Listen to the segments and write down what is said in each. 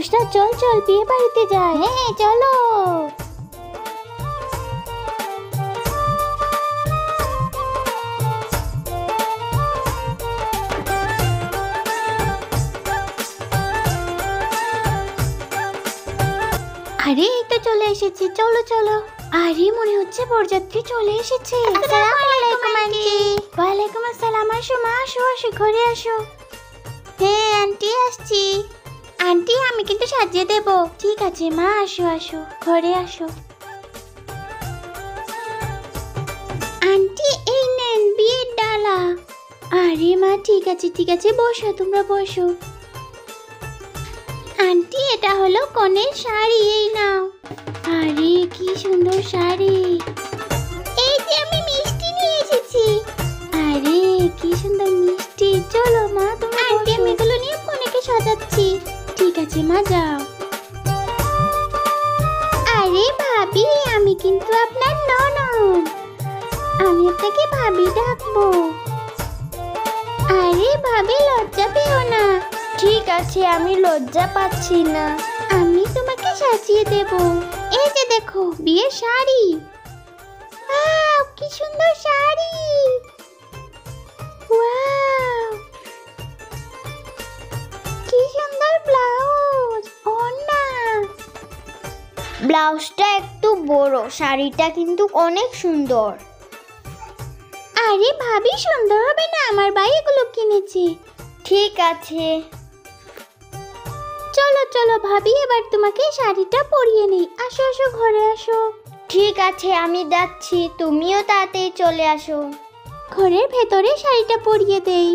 মানুষটা চল চল বিয়ে বাড়িতে যায়। হ্যাঁ চলো। আরে এই তো চলে এসেছি, চলো চলো। আরে মনে হচ্ছে বরযাত্রী চলে এসেছে। আসসালামু আলাইকুম আন্টি। ওয়ালাইকুম আসসালাম। আসো মা, আসো আসো, ঘরে আসো। হ্যাঁ আন্টি আসছি। আন্টি আমি কিন্তু সাজিয়ে দেব। ঠিক আছে মা, আসো আসো, ঘরে আসো। আন্টি এই নেন বিয়ের ডালা। আরে মা ঠিক আছে বসো, তোমরা বসো। আন্টি এটা হলো কনের শাড়ি, এই নাও। আরে কি সুন্দর শাড়ি। এই যে আমি মিষ্টি নিয়ে এসেছি। আরে কি সুন্দর মিষ্টি। চলো মা তোমরা আন্টি আমি এগুলো নিয়ে কনেকে সাজাচ্ছি। ঠিক আছে মা যাও। আরে ভাবি আমি কিন্তু আপনার ননদ, আমি আপনাকে ভাবি ডাকবো। আরে ভাবি লজ্জা পেও না। ঠিক আছে আমি লজ্জা পাচ্ছি না, আমি তোমাকে সাজিয়ে দেব। এই যে দেখো বিয়ের শাড়ি। ওয়াও কি সুন্দর শাড়ি। ওয়াও কি সুন্দর ব্লাউজ। ওড়না। ব্লাউজটা একটু বড়, শাড়িটা কিন্তু অনেক সুন্দর। আরে ভাবি সুন্দর হবে না, আমার ভাই এগুলো কিনেছে। ঠিক আছে চলো চলো ভাবি, এবার তোমাকে শাড়িটা পরিয়ে নেই। আসো আসো ঘরে আসো। ঠিক আছে আমি যাচ্ছি, তুমিও তাড়াতাড়ি চলে আসো। ঘরের ভেতরে শাড়িটা পরিয়ে দেই।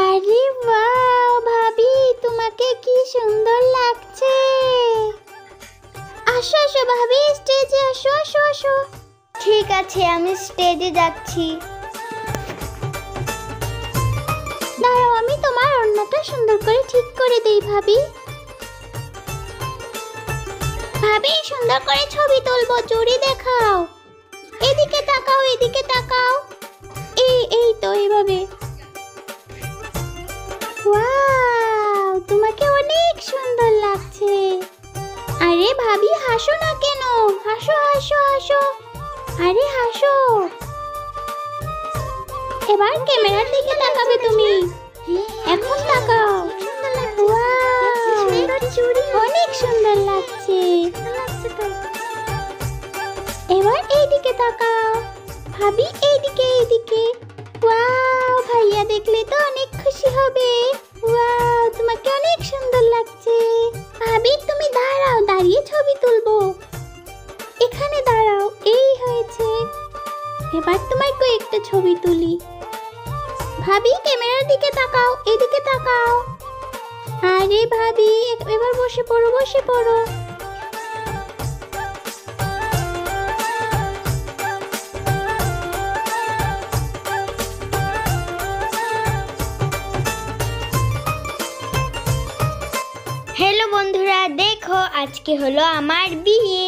আরে ওয়াও ভাবি তোমাকে কি সুন্দর লাগছে। আসো আসো ভাবি স্টেজে আসো, আসো আসো। ঠিক আছে আমি স্টেজে যাচ্ছি। দাঁড়াও আমি তোমার ওড়নাটা সুন্দর করে ঠিক করে দেই ভাবি। ভাবি সুন্দর করে ছবি তুলবো, জোরে দেখাও। এদিকে তাকাও, এদিকে তাকাও। এই তো এইভাবে। ওয়াও তোমাকে অনেক সুন্দর লাগছে। আরে ভাবি হাসো না কেন, হাসো হাসো হাসো। আরে হাসো। এবার ক্যামেরার দিকে তাকাবে তুমি। এখন তাকাও। অনেক সুন্দর লাগছে। এবার এইদিকে তাকাও ভাবি, এইদিকে এইদিকে। ওয়াও ভাইয়া দেখলে তো অনেক খুশি হবে। ওয়াও তোমাকে অনেক সুন্দর লাগছে। ভাবি তুমি দাঁড়াও, দাঁড়িয়ে ছবি তুলবো। এখানে দাঁড়াও, এই হয়েছে। এবার তোমার কয়েকটা ছবি তুলি। ভাবি ক্যামেরার দিকে তাকাও, এদিকে তাকাও। আরে ভাবি এবার বসে পড়ো, বসে পড়ো। হ্যালো বন্ধুরা, দেখো আজকে হলো আমার বিয়ে।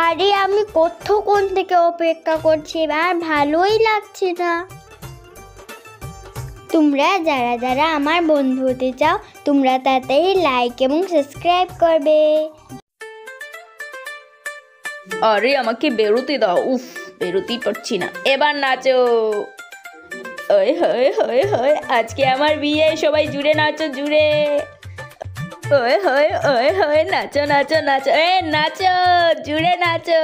আরে আমি কতক্ষণ থেকে অপেক্ষা করছি, আর ভালোই লাগছে না। তোমরা যারা যারা আমার বন্ধু হতে চাও তোমরা তাড়াতাড়ি লাইক এবং সাবস্ক্রাইব করবে। আরে আমাকে বেরোতে দাও, উফ বেরোতেই পারছি না। এবার নাচো। ওই হয় হয় হয়, আজকে আমার বিয়ে, সবাই জুড়ে নাচো জুড়ে। ওই হয় ওই হয়, নাচো নাচো নাচো, নাচো জুড়ে নাচো,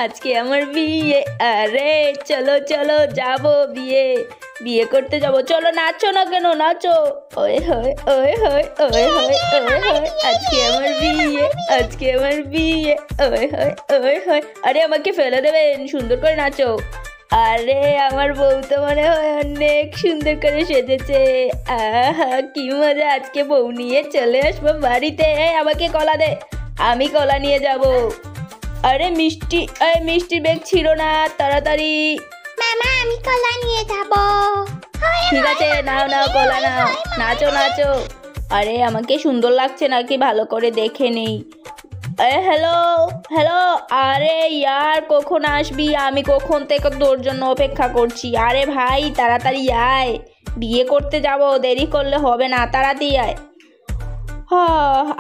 আজকে আমার বিয়ে। আরে চলো চলো যাবো বিয়ে করতে যাবো, চলো নাচো না কেন, নাচো। ওই হয় ওই হয় ওই হয় ওই হয়, আজকে আমার বিয়ে, আজকে আমার বিয়ে। ওই হয় ওই হয়। আরে আমাকে ফেলে দেবেন, সুন্দর করে নাচো। আরে আমার বউ তো মনে হয় অনেক সুন্দর করে সেজেছে। আহা কি মজা, আজকে বউ নিয়ে চলে আসবো বাড়িতে। আমাকে কলা দে, আমি কলা নিয়ে যাব। আরে মিষ্টি, মিষ্টির ব্যাগ ছিল না, তাড়াতাড়ি। মামা আমি কলা নিয়ে যাব। ঠিক আছে নাও নাও কলা নাও, নাচো নাচো। আরে আমাকে সুন্দর লাগছে নাকি ভালো করে দেখে নেই। হ্যালো হ্যালো, আরে ইয়ার কখন আসবি, আমি কখন থেকে তোর জন্য অপেক্ষা করছি। আরে ভাই তাড়াতাড়ি আয়, বিয়ে করতে যাব, দেরি করলে হবে না, তাড়াতাড়ি আয়।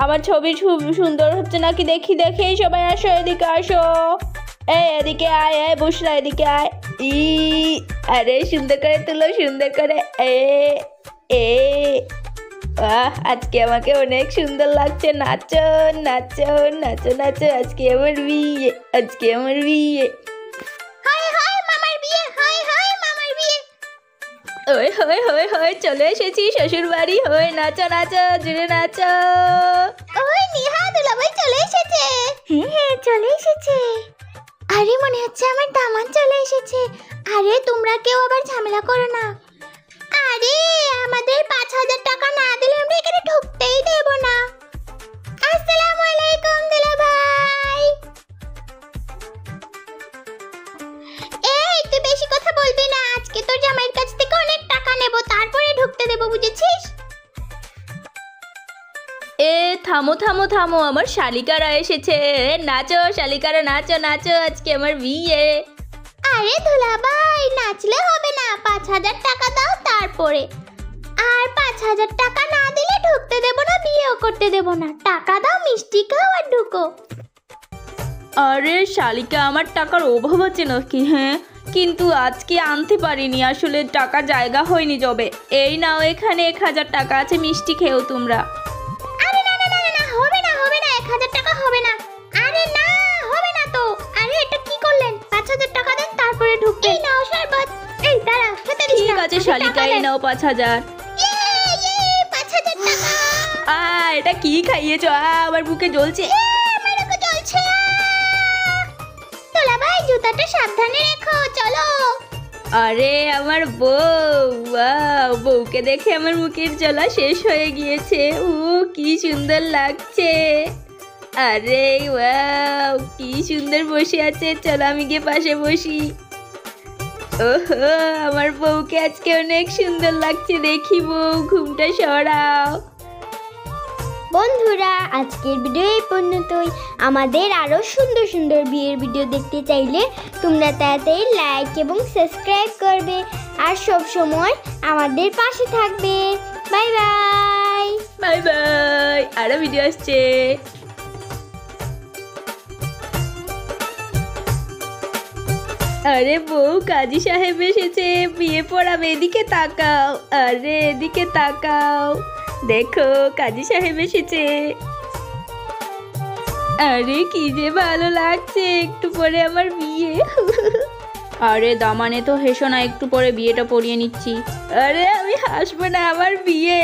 আমার ছবি খুব সুন্দর হচ্ছে নাকি দেখি দেখি, সবাই আসো এদিকে আসো, এদিকে আয়, বুসরা এদিকে আয়। আরে সুন্দর করে তুলো, সুন্দর করে। আজকে আমাকে অনেক সুন্দর লাগছে, নাচো নাচো নাচো নাচো, আজকে আমার বিয়ে, আজকে আমার বিয়ে। ওই হয় হয় হয়, চলে এসেছি শ্বশুর বাড়ি, হয় নাচো নাচো, জুড়ে নাচো। ওই নিহা, দুলাভাই চলে এসেছে। হ্যাঁ চলে এসেছে। আরে মনে হচ্ছে আমার দামান চলে এসেছে। আরে তোমরা কেউ আবার ঝামেলা করো না। আরে আমাদের 5,000 টাকা না দিলে আমরা এখানে ঢুকতেই দেব না। আসসালামু আলাইকুম দুলাভাই। এই তুই বেশি কথা বলবি না, আজকে তোর জামাইয়ের কাছ থেকে অনেক টাকা নেব, তারপরে ঢুকতে দেব, বুঝেছিস? থামো থামো থামো, আমার শালিকারা এসেছে, নাচো শালিকারা, নাচো নাচো, আজকে আমার বিয়ে। আরে দুলাভাই নাচলে হবে না, 5,000 টাকা দাও তারপরে। আর 5,000 টাকা না দিলে ঢুকতে দেব না, বিয়েও করতে দেব না। টাকা দাও, মিষ্টি খাও আর ঢুকো। আরে শালিকা, আমার টাকার অভাব আছে নাকি? হ্যাঁ, কিন্তু আজকে আনতে পারিনি, আসলে টাকা জায়গা হয়নি জবে। এই নাও, এখানে 1,000 টাকা আছে, মিষ্টি খেও তোমরা। আরে না না না না, হবে না হবে না, 1,000 টাকা হবে না। আরে না হবে না তো। আরে এটা কি করলেন? 5,000 টাকা দেন তারপরে ঢুকতে। এই নাও শরবত। এই দাঁড়া, খেতে দিস না। ঠিক আছে শালিকা, এই নাও 5,000। 5,000 টাকা। এটা কি খাইয়েছো? আমার বুকে জ্বলছে। আমারও জ্বলছে। দুলাভাই জুতাটা সাবধানে রেখো, চলো। আরে আমার বউ, ওয়াও, বউকে দেখে আমার মুখের জ্বলা শেষ হয়ে গিয়েছে। কি সুন্দর লাগছে। আরে ওয়াও, কি সুন্দর বসে আছে, চলো আমি গিয়ে পাশে বসি। ওহো, আমার বউকে আজকে অনেক সুন্দর লাগছে, দেখি বউ, ঘুমটা সরাও। বন্ধুরা, আজকের ভিডিও এই পর্যন্তই। আমাদের আরও সুন্দর সুন্দর বিয়ের ভিডিও দেখতে চাইলে তোমরা তাড়াতাড়ি লাইক এবং সাবস্ক্রাইব করবে, আর সব সময় আমাদের পাশে থাকবে। Bye bye. বাই বাই, আরো ভিডিও আসছে। আরে বউ, কাজী সাহেব এসেছে, বিয়ে পড়াবে, এদিকে তাকাও। আরে এদিকে তাকাও, দেখো কাজী সাহেব এসেছে। আরে কি যে ভালো লাগছে, একটু পরে আমার বিয়ে। আরে দামানে তো হেসো না, একটু পরে বিয়েটা পড়িয়ে নিচ্ছি। আরে আমি হাসবো না, আমার বিয়ে।